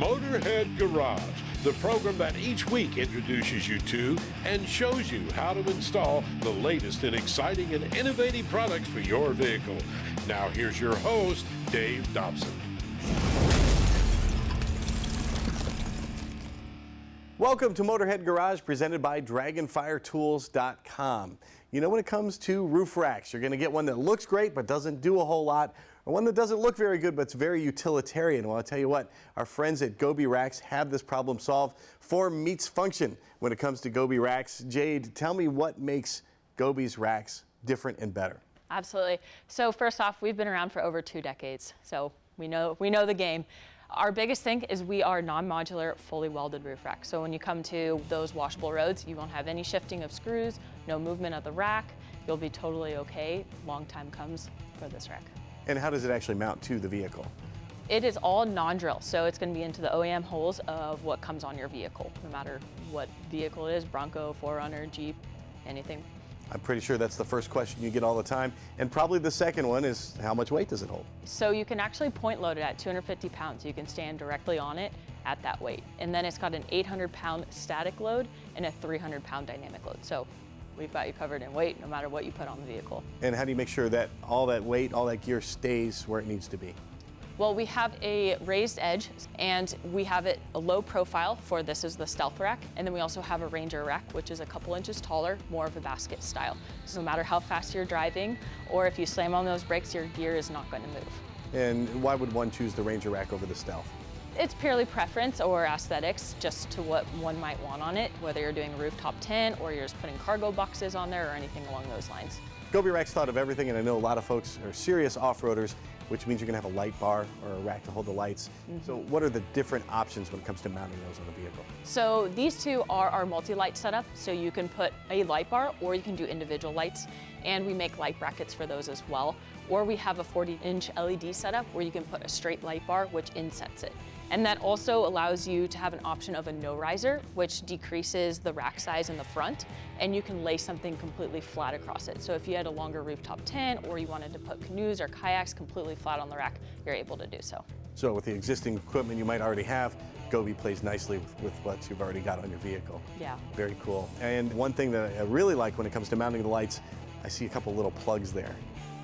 Motorhead Garage, the program that each week introduces you to and shows you how to install the latest in exciting and innovative products for your vehicle. Now here's your host, Dave Dobson. Welcome to Motorhead Garage, presented by DragonFireTools.com. You know, when it comes to roof racks, you're going to get one that looks great but doesn't do a whole lot, or one that doesn't look very good but's very utilitarian. Well, I'll tell you what, our friends at Goby Racks have this problem solved. Form meets function when it comes to Goby Racks. Jade, tell me what makes Goby's racks different and better. Absolutely. So first off, we've been around for over 2 decades, so we know the game. Our biggest thing is we are non-modular, fully welded roof racks. So when you come to those washable roads, you won't have any shifting of screws, no movement of the rack. You'll be totally okay. Long time comes for this rack. And how does it actually mount to the vehicle? It is all non-drill, so it's going to be into the OEM holes of what comes on your vehicle, no matter what vehicle it is, Bronco, 4Runner, Jeep, anything. I'm pretty sure that's the first question you get all the time. And probably the second one is, how much weight does it hold? So you can actually point load it at 250 pounds. You can stand directly on it at that weight. And then it's got an 800-pound static load and a 300-pound dynamic load. So we've got you covered in weight no matter what you put on the vehicle. And how do you make sure that all that weight, all that gear stays where it needs to be? Well, we have a raised edge, and we have it a low profile for this is the stealth rack, and then we also have a Ranger rack, which is a couple inches taller, more of a basket style. So no matter how fast you're driving, or if you slam on those brakes, your gear is not going to move. And why would one choose the Ranger rack over the Stealth? It's purely preference or aesthetics, just to what one might want on it, whether you're doing a rooftop tent or you're just putting cargo boxes on there or anything along those lines. Goby Racks thought of everything, and I know a lot of folks are serious off-roaders, which means you're going to have a light bar or a rack to hold the lights. So what are the different options when it comes to mounting those on the vehicle? So these two are our multi-light setup, so you can put a light bar or you can do individual lights, and we make light brackets for those as well. Or we have a 40-inch LED setup where you can put a straight light bar, which insets it. And that also allows you to have an option of a no riser, which decreases the rack size in the front, and you can lay something completely flat across it. So if you had a longer rooftop tent or you wanted to put canoes or kayaks completely flat on the rack, you're able to do so. So with the existing equipment you might already have, Goby plays nicely with what you've already got on your vehicle. Yeah. Very cool. And one thing that I really like when it comes to mounting the lights, I see a couple little plugs there.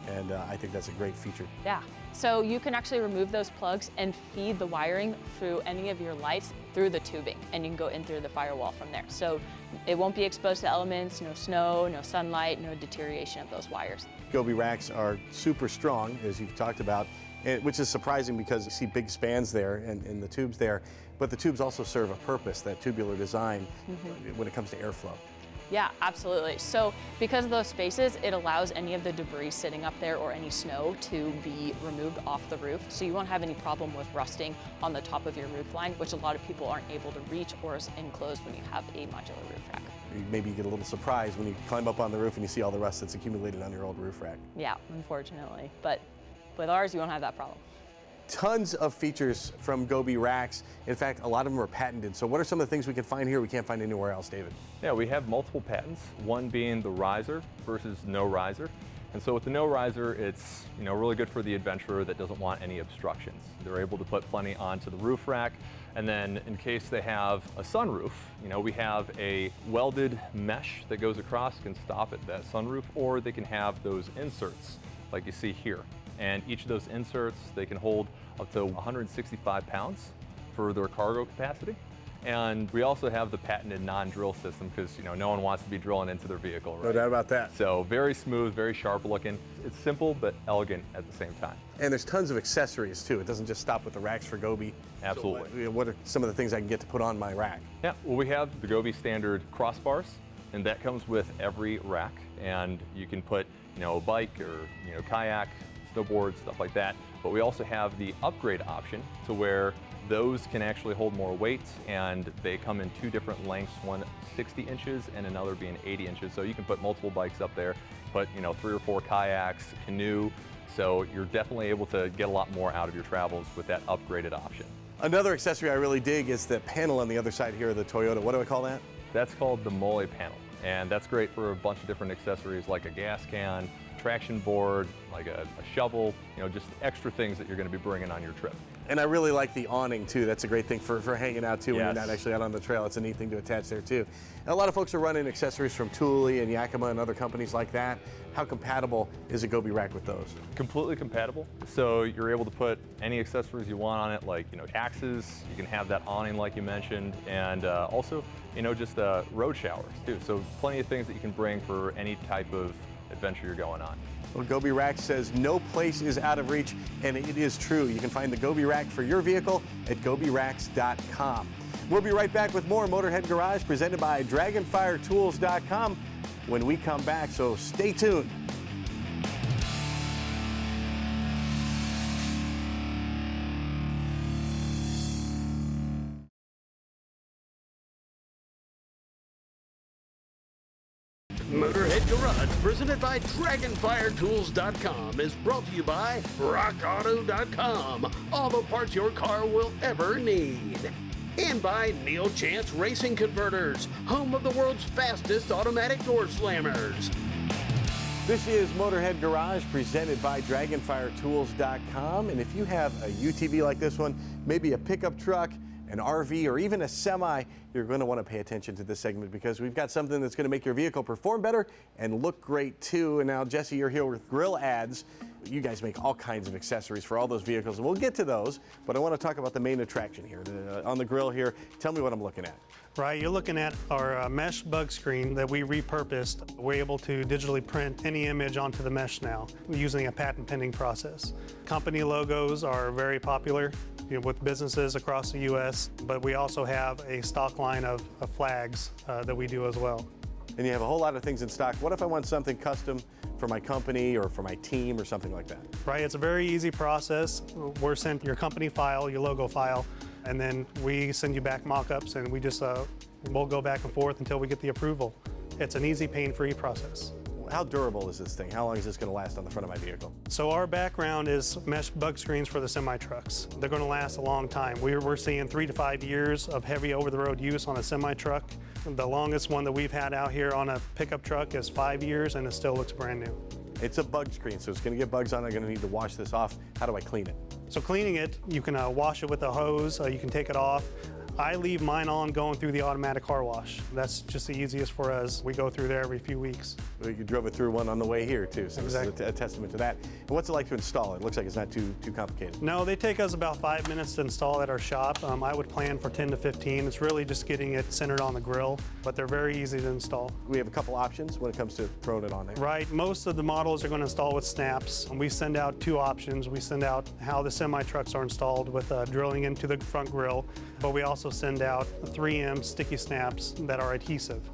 And I think that's a great feature. Yeah, so you can actually remove those plugs and feed the wiring through any of your lights through the tubing, and you can go in through the firewall from there. So it won't be exposed to elements, no snow, no sunlight, no deterioration of those wires. Goby racks are super strong, as you've talked about, which is surprising because you see big spans there and the tubes there, but the tubes also serve a purpose, that tubular design, when it comes to airflow. Yeah, absolutely. So because of those spaces, it allows any of the debris sitting up there or any snow to be removed off the roof. So you won't have any problem with rusting on the top of your roof line, which a lot of people aren't able to reach or is enclosed when you have a modular roof rack. Maybe you get a little surprised when you climb up on the roof and you see all the rust that's accumulated on your old roof rack. Yeah, unfortunately. But with ours, you won't have that problem. Tons of features from Goby racks. In fact, a lot of them are patented. So what are some of the things we can find here we can't find anywhere else, David? Yeah, we have multiple patents, one being the riser versus no riser. And so with the no riser, it's really good for the adventurer that doesn't want any obstructions. They're able to put plenty onto the roof rack. And then in case they have a sunroof, we have a welded mesh that goes across, can stop at that sunroof, or they can have those inserts like you see here. And each of those inserts, they can hold up to 165 pounds for their cargo capacity. And we also have the patented non-drill system because no one wants to be drilling into their vehicle, right? No doubt about that. So very smooth, very sharp looking. It's simple but elegant at the same time. And there's tons of accessories too. It doesn't just stop with the racks for Goby. Absolutely. So what are some of the things I can get to put on my rack? Yeah, well, we have the Goby standard crossbars, and that comes with every rack. And you can put a bike or kayak, snowboard, stuff like that. But we also have the upgrade option to where those can actually hold more weight, and they come in 2 different lengths, one 60 inches and another being 80 inches. So you can put multiple bikes up there, put 3 or 4 kayaks, canoe. So you're definitely able to get a lot more out of your travels with that upgraded option. Another accessory I really dig is the panel on the other side here of the Toyota. What do I call that? That's called the Mole panel. And that's great for a bunch of different accessories like a gas can, traction board, like a shovel, just extra things that you're going to be bringing on your trip. And I really like the awning too. That's a great thing for hanging out too when you're Yes. not actually out on the trail. It's a neat thing to attach there too. And a lot of folks are running accessories from Thule and Yakima and other companies like that. How compatible is a Gobi rack with those? Completely compatible. So you're able to put any accessories you want on it, like axes. You can have that awning like you mentioned, and also just road showers too. So plenty of things that you can bring for any type of adventure you're going on. Well, Gobi Rack says no place is out of reach, and it is true. You can find the Gobi Rack for your vehicle at gobiracks.com. We'll be right back with more Motorhead Garage presented by DragonFireTools.com when we come back, so stay tuned. Motorhead Garage, presented by DragonFireTools.com, is brought to you by RockAuto.com, all the parts your car will ever need. And by Neil Chance Racing Converters, home of the world's fastest automatic door slammers. This is Motorhead Garage presented by DragonFireTools.com, and if you have a UTV like this one, maybe a pickup truck, an RV, or even a semi, you're going to want to pay attention to this segment because we've got something that's going to make your vehicle perform better and look great too. And now, Jesse, you're here with Grille Ads. You guys make all kinds of accessories for all those vehicles, and we'll get to those, but I want to talk about the main attraction here. On the grill here, tell me what I'm looking at. Right, you're looking at our mesh bug screen that we repurposed. We're able to digitally print any image onto the mesh now using a patent pending process. Company logos are very popular with businesses across the U.S., but we also have a stock line of flags that we do as well. And you have a whole lot of things in stock. What if I want something custom for my company or for my team or something like that? Right, it's a very easy process. We're sent your company file, your logo file, and then we send you back mock-ups, and we just we'll go back and forth until we get the approval. It's an easy, pain-free process. How durable is this thing? How long is this going to last on the front of my vehicle? So our background is mesh bug screens for the semi-trucks. They're going to last a long time. We're seeing 3 to 5 years of heavy over-the-road use on a semi-truck. The longest one that we've had out here on a pickup truck is 5 years, and it still looks brand new. It's a bug screen, so it's going to get bugs on it. I'm going to need to wash this off. How do I clean it? So cleaning it, you can wash it with a hose. You can take it off. I leave mine on going through the automatic car wash. That's just the easiest for us. We go through there every few weeks. Well, you drove it through one on the way here too, so Exactly. This is a testament to that. And what's it like to install it? It looks like it's not too complicated. No, they take us about 5 minutes to install at our shop. I would plan for 10 to 15. It's really just getting it centered on the grill, but they're very easy to install. We have a couple options when it comes to throwing it on there. Right, most of the models are going to install with snaps. We send out 2 options. We send out how the semi-trucks are installed with drilling into the front grill, but we also send out 3M sticky snaps that are adhesive.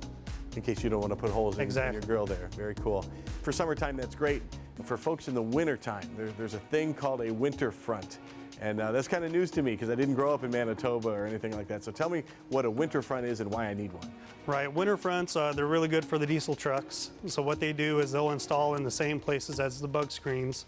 In case you don't want to put holes in Exactly. your grill there. Very cool. For summertime, that's great. For folks in the wintertime, there's a thing called a winter front. And that's kind of news to me because I didn't grow up in Manitoba or anything like that. So tell me what a winter front is and why I need one. Right, winter fronts, they're really good for the diesel trucks. So what they do is they'll install in the same places as the bug screens,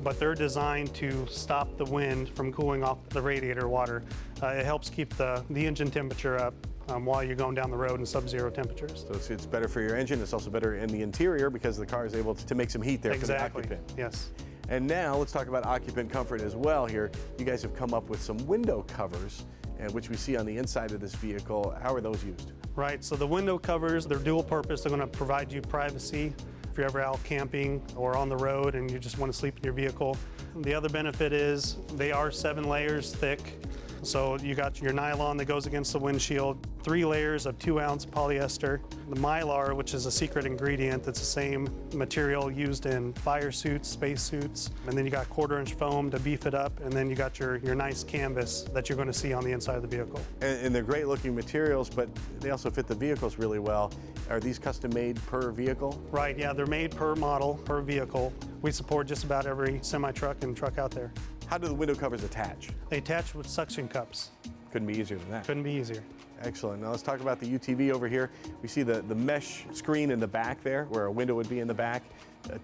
but they're designed to stop the wind from cooling off the radiator water. It helps keep the engine temperature up while you're going down the road in sub-zero temperatures. So it's better for your engine. It's also better in the interior because the car is able to make some heat there Exactly, for the occupant. yes. And now let's talk about occupant comfort as well here. You guys have come up with some window covers, which we see on the inside of this vehicle. How are those used? Right, so the window covers, they're dual purpose. They're going to provide you privacy if you're ever out camping or on the road and you just want to sleep in your vehicle. The other benefit is they are 7 layers thick. So you got your nylon that goes against the windshield, 3 layers of 2-ounce polyester, the Mylar, which is a secret ingredient that's the same material used in fire suits, space suits, and then you got 1/4-inch foam to beef it up, and then you got your nice canvas that you're going to see on the inside of the vehicle. And they're great looking materials, but they also fit the vehicles really well. Are these custom made per vehicle? Right, yeah, they're made per model, per vehicle. We support just about every semi-truck and truck out there. How do the window covers attach? They attach with suction cups. Couldn't be easier than that. Couldn't be easier. Excellent. Now let's talk about the UTV over here. We see the mesh screen in the back there, where a window would be in the back.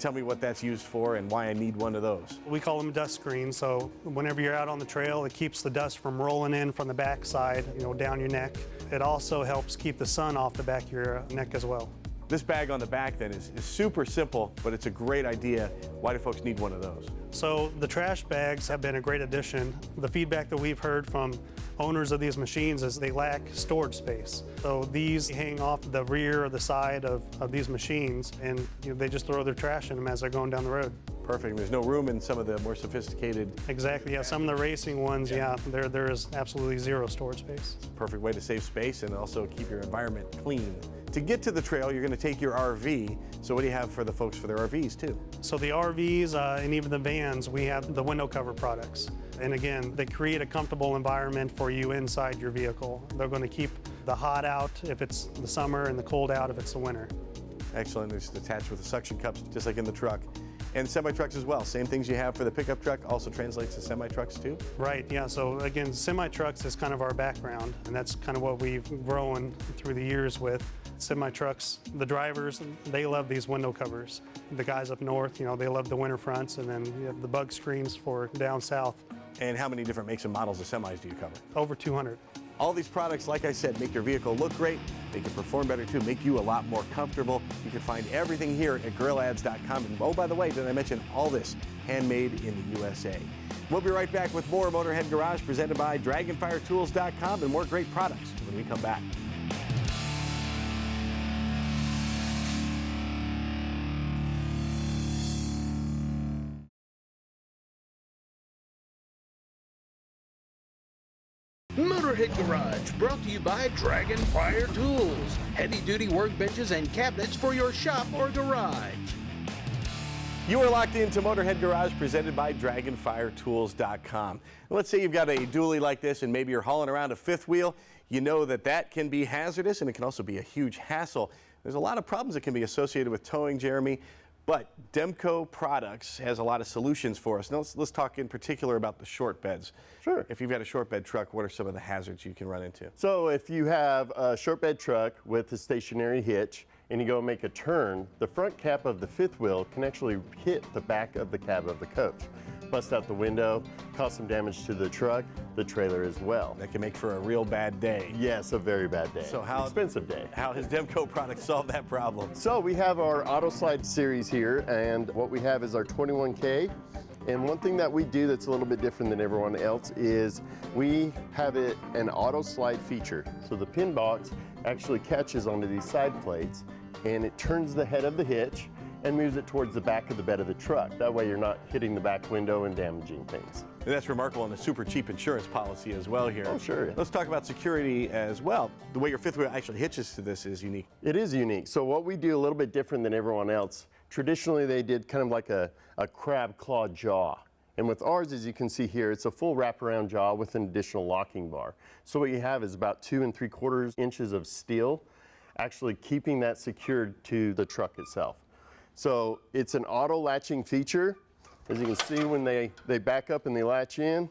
Tell me what that's used for and why I need one of those. We call them dust screens, so whenever you're out on the trail, it keeps the dust from rolling in from the back side, down your neck. It also helps keep the sun off the back of your neck as well. This bag on the back then is super simple, but it's a great idea. Why do folks need one of those? So the trash bags have been a great addition. The feedback that we've heard from owners of these machines is they lack storage space. So these hang off the rear or the side of these machines, and they just throw their trash in them as they're going down the road. Perfect. There's no room in some of the more sophisticated. Exactly, yeah. Some of the racing ones, yeah, there is absolutely zero storage space. Perfect way to save space and also keep your environment clean. To get to the trail, you're going to take your RV. So what do you have for the folks for their RVs too? So the RVs and even the vans, we have the window cover products. And again, they create a comfortable environment for you inside your vehicle. They're going to keep the hot out if it's the summer and the cold out if it's the winter. Excellent. It's attached with the suction cups, just like in the truck. And semi-trucks as well. Same things you have for the pickup truck also translates to semi-trucks too? Right, yeah. So again, semi-trucks is kind of our background, and that's kind of what we've grown through the years with. Semi-trucks, the drivers, they love these window covers. The guys up north, they love the winter fronts, and then you have the bug screens for down south. And how many different makes and models of semis do you cover? Over 200. All these products, like I said, make your vehicle look great, make it perform better too, make you a lot more comfortable. You can find everything here at GrilleAds.com. And oh, by the way, did I mention all this handmade in the USA? We'll be right back with more Motorhead Garage presented by DragonFireTools.com and more great products when we come back. Motorhead Garage, brought to you by Dragonfire Tools. Heavy-duty workbenches and cabinets for your shop or garage. You are locked into Motorhead Garage presented by DragonFireTools.com. Let's say you've got a dually like this and maybe you're hauling around a fifth wheel. You know that can be hazardous and it can also be a huge hassle. There's a lot of problems that can be associated with towing, Jeremy. But Demco Products has a lot of solutions for us. Now let's talk in particular about the short beds. Sure. If you've got a short bed truck, what are some of the hazards you can run into? So if you have a short bed truck with a stationary hitch and you go make a turn, the front cap of the fifth wheel can actually hit the back of the cab of the coach. Bust out the window, cause some damage to the truck, the trailer as well. That can make for a real bad day. Yes, a very bad day. So expensive day. How has Demco Products solved that problem? So we have our Auto Slide series here, and what we have is our 21K. And one thing that we do that's a little bit different than everyone else is we have an auto slide feature. So the pin box actually catches onto these side plates and it turns the head of the hitch and moves it towards the back of the bed of the truck. That way you're not hitting the back window and damaging things. And that's remarkable and a super cheap insurance policy as well here. Oh, sure. Let's talk about security as well. The way your fifth wheel actually hitches to this is unique. It is unique. So what we do a little bit different than everyone else. Traditionally they did kind of like a crab claw jaw. And with ours, as you can see here, it's a full wraparound jaw with an additional locking bar. So what you have is about 2 3/4 inches of steel, actually keeping that secured to the truck itself. So it's an auto latching feature. As you can see, when they back up and they latch in,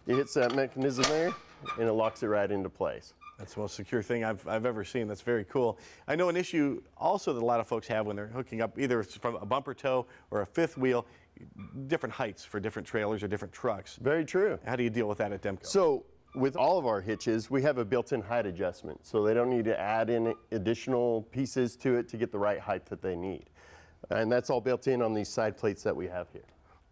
it hits that mechanism there and it locks it right into place. That's the most secure thing I've ever seen. That's very cool. I know an issue also that a lot of folks have when they're hooking up either from a bumper tow or a fifth wheel, different heights for different trailers or different trucks. Very true. How do you deal with that at Demco? So with all of our hitches, we have a built-in height adjustment. So they don't need to add in additional pieces to it to get the right height that they need. And that's all built in on these side plates that we have here.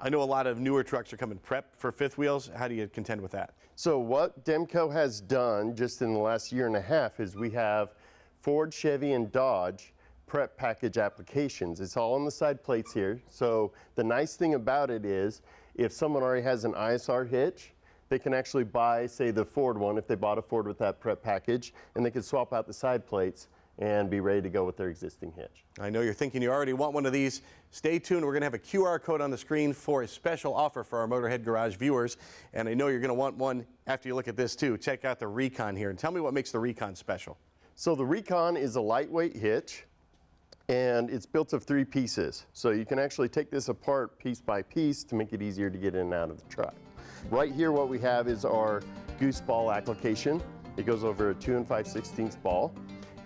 I know a lot of newer trucks are coming prepped for fifth wheels. How do you contend with that? So what Demco has done just in the last year and a half is we have Ford, Chevy, and Dodge prep package applications. It's all on the side plates here. So the nice thing about it is if someone already has an ISR hitch, they can actually buy, say, the Ford one if they bought a Ford with that prep package, and they can swap out the side plates and be ready to go with their existing hitch. I know you're thinking you already want one of these. Stay tuned. We're going to have a QR code on the screen for a special offer for our Motorhead Garage viewers. And I know you're going to want one after you look at this too. Check out the Recon here and tell me what makes the Recon special. So the Recon is a lightweight hitch and it's built of 3 pieces. So you can actually take this apart piece by piece to make it easier to get in and out of the truck. Right here what we have is our goose ball application. It goes over a 2 5/16 ball.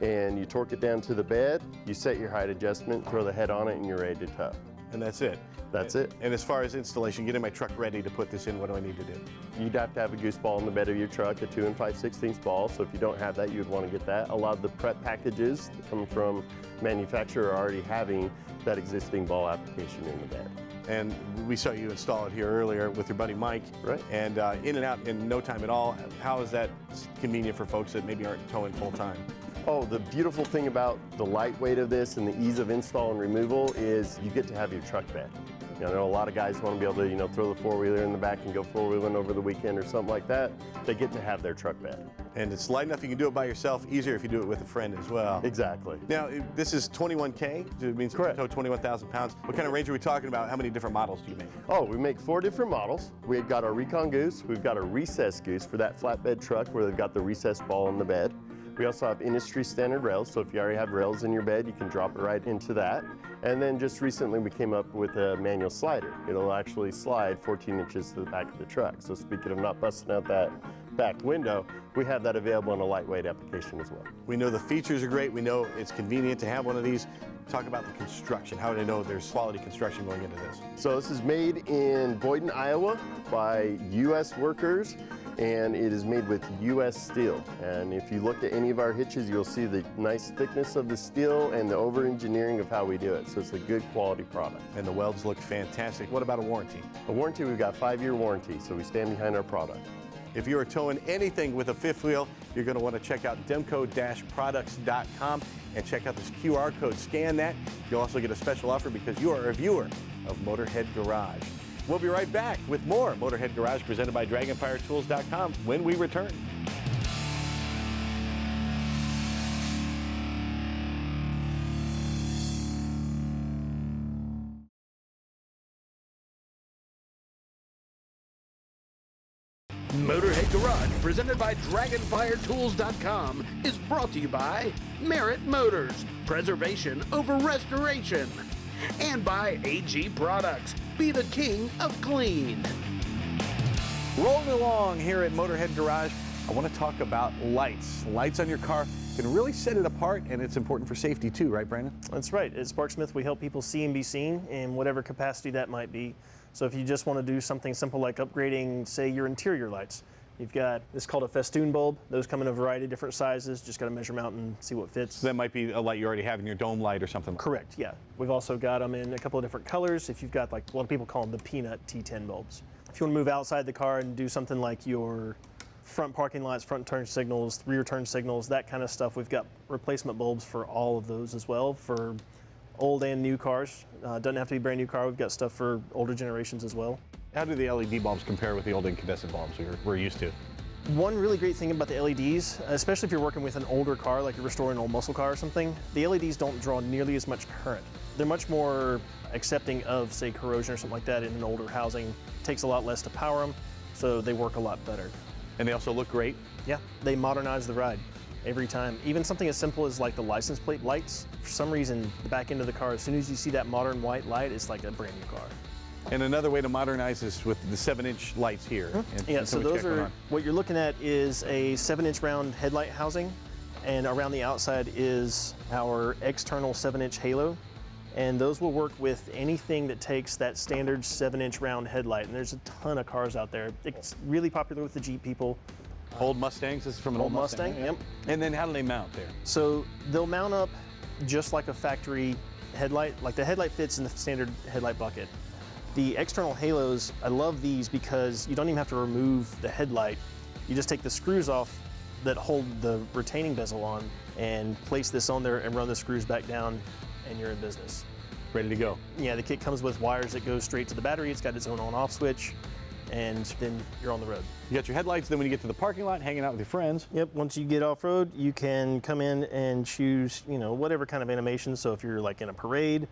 And you torque it down to the bed, you set your height adjustment, throw the head on it, and you're ready to tow. And that's it. That's it. And as far as installation, getting my truck ready to put this in, what do I need to do? You'd have to have a goose ball in the bed of your truck, a 2 5/16 ball. So if you don't have that, you'd want to get that. A lot of the prep packages that come from manufacturer are already having that existing ball application in the bed. And we saw you install it here earlier with your buddy Mike. Right. And in and out in no time at all. How is that convenient for folks that maybe aren't towing full time? Oh, the beautiful thing about the lightweight of this and the ease of install and removal is you get to have your truck bed. You know, I know a lot of guys want to be able to, you know, throw the four-wheeler in the back and go four-wheeling over the weekend or something like that. They get to have their truck bed. And it's light enough you can do it by yourself, easier if you do it with a friend as well. Exactly. Now, this is 21K, so it means you can tow 21,000 pounds. What kind of range are we talking about? How many different models do you make? Oh, we make 4 different models. We've got our Recon Goose, we've got a recessed Goose for that flatbed truck where they've got the recessed ball in the bed. We also have industry standard rails, so if you already have rails in your bed, you can drop it right into that. And then just recently we came up with a manual slider. It'll actually slide 14 inches to the back of the truck. So speaking of not busting out that back window, we have that available in a lightweight application as well. We know the features are great. We know it's convenient to have one of these. Talk about the construction. How do they know there's quality construction going into this? So this is made in Boynton, Iowa by U.S. workers, and it is made with U.S. steel. And if you look at any of our hitches, you'll see the nice thickness of the steel and the over-engineering of how we do it. So it's a good quality product. And the welds look fantastic. What about a warranty? A warranty, we've got 5-year warranty, so we stand behind our product. If you are towing anything with a fifth wheel, you're going to want to check out demco-products.com and check out this QR code. Scan that. You'll also get a special offer because you are a viewer of Motorhead Garage. We'll be right back with more Motorhead Garage presented by DragonFireTools.com when we return. Motorhead Garage, presented by DragonFireTools.com, is brought to you by Merit Motors, preservation over restoration, and by AG Products, be the king of clean. Rolling along here at Motorhead Garage, I want to talk about lights. Lights on your car can really set it apart, and it's important for safety too, right, Brandon? That's right. At Sparksmith, we help people see and be seen in whatever capacity that might be. So if you just want to do something simple like upgrading, say, your interior lights, you've got, this is called a festoon bulb. Those come in a variety of different sizes. Just got to measure them out and see what fits. So that might be a light you already have in your dome light or something. Correct, yeah. We've also got them in a couple of different colors. If you've got, like, a lot of people call them the peanut T10 bulbs. If you want to move outside the car and do something like your front parking lights, front turn signals, rear turn signals, that kind of stuff, we've got replacement bulbs for all of those as well, for old and new cars. Doesn't have to be a brand new car. We've got stuff for older generations as well. How do the LED bulbs compare with the old incandescent bulbs we're used to? One really great thing about the LEDs, especially if you're working with an older car, like you're restoring an old muscle car or something, the LEDs don't draw nearly as much current. They're much more accepting of, say, corrosion or something like that in an older housing. It takes a lot less to power them, so they work a lot better. And they also look great? Yeah, they modernize the ride every time. Even something as simple as like the license plate lights, for some reason, the back end of the car, as soon as you see that modern white light, it's like a brand new car. And another way to modernize is with the 7-inch lights here. Yeah, so those are, what you're looking at is a 7-inch round headlight housing, and around the outside is our external 7-inch halo. And those will work with anything that takes that standard 7-inch round headlight. And there's a ton of cars out there. It's really popular with the Jeep people. Old Mustangs, this is from an old Mustang. Yep. And then how do they mount there? So they'll mount up just like a factory headlight. Like the headlight fits in the standard headlight bucket. The external halos, I love these because you don't even have to remove the headlight. You just take the screws off that hold the retaining bezel on and place this on there and run the screws back down, and you're in business. Ready to go. Yeah, the kit comes with wires that go straight to the battery. It's got its own on-off switch, and then you're on the road. You got your headlights, then when you get to the parking lot, hanging out with your friends. Yep, once you get off-road, you can come in and choose, you know, whatever kind of animation. So if you're like in a parade,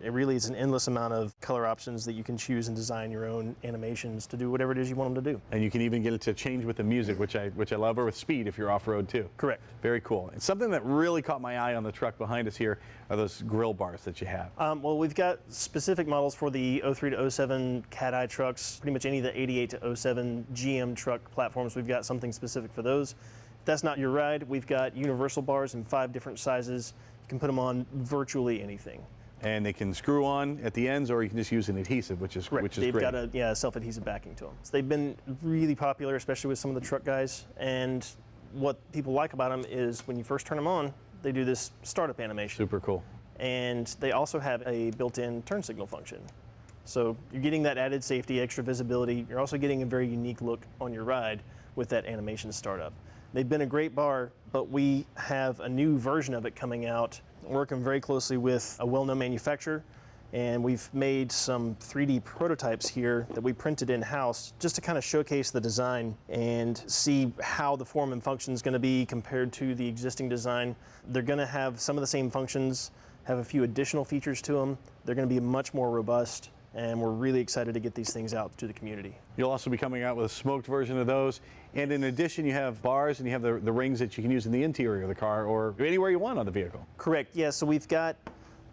it really is an endless amount of color options that you can choose and design your own animations to do whatever it is you want them to do. And you can even get it to change with the music, which I love, or with speed if you're off-road too. Correct. Very cool. And something that really caught my eye on the truck behind us here are those grill bars that you have. Well, we've got specific models for the 03 to 07 Cat-Eye trucks. Pretty much any of the 88 to 07 GM truck platforms, we've got something specific for those. If that's not your ride, we've got universal bars in 5 different sizes. You can put them on virtually anything. And they can screw on at the ends, or you can just use an adhesive, which is Correct. They've got a self-adhesive backing to them. So they've been really popular, especially with some of the truck guys. And what people like about them is when you first turn them on, they do this startup animation. Super cool. And they also have a built-in turn signal function. So you're getting that added safety, extra visibility. You're also getting a very unique look on your ride with that animation startup. They've been a great bar, but we have a new version of it coming out, working very closely with a well-known manufacturer. And we've made some 3D prototypes here that we printed in-house just to kind of showcase the design and see how the form and function is going to be compared to the existing design. They're going to have some of the same functions, have a few additional features to them. They're going to be much more robust, and we're really excited to get these things out to the community. You'll also be coming out with a smoked version of those. And in addition, you have bars and you have the rings that you can use in the interior of the car or anywhere you want on the vehicle. Correct, yeah, so we've got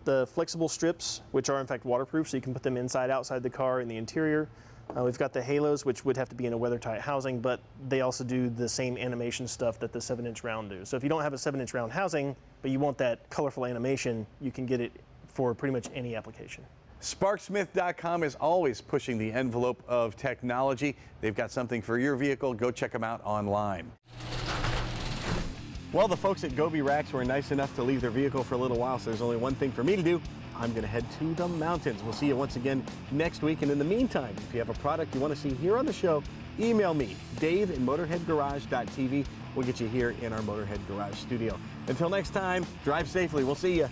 the flexible strips, which are in fact waterproof, so you can put them inside, outside the car, in the interior. We've got the halos, which would have to be in a weather-tight housing, but they also do the same animation stuff that the 7-inch round do. So if you don't have a 7-inch round housing, but you want that colorful animation, you can get it for pretty much any application. Sparksmith.com is always pushing the envelope of technology. They've got something for your vehicle. Go check them out online. Well, the folks at Gobi Racks were nice enough to leave their vehicle for a little while, so there's only one thing for me to do. I'm going to head to the mountains. We'll see you once again next week. And in the meantime, if you have a product you want to see here on the show, email me, dave@motorheadgarage.tv. We'll get you here in our Motorhead Garage studio. Until next time, drive safely. We'll see you.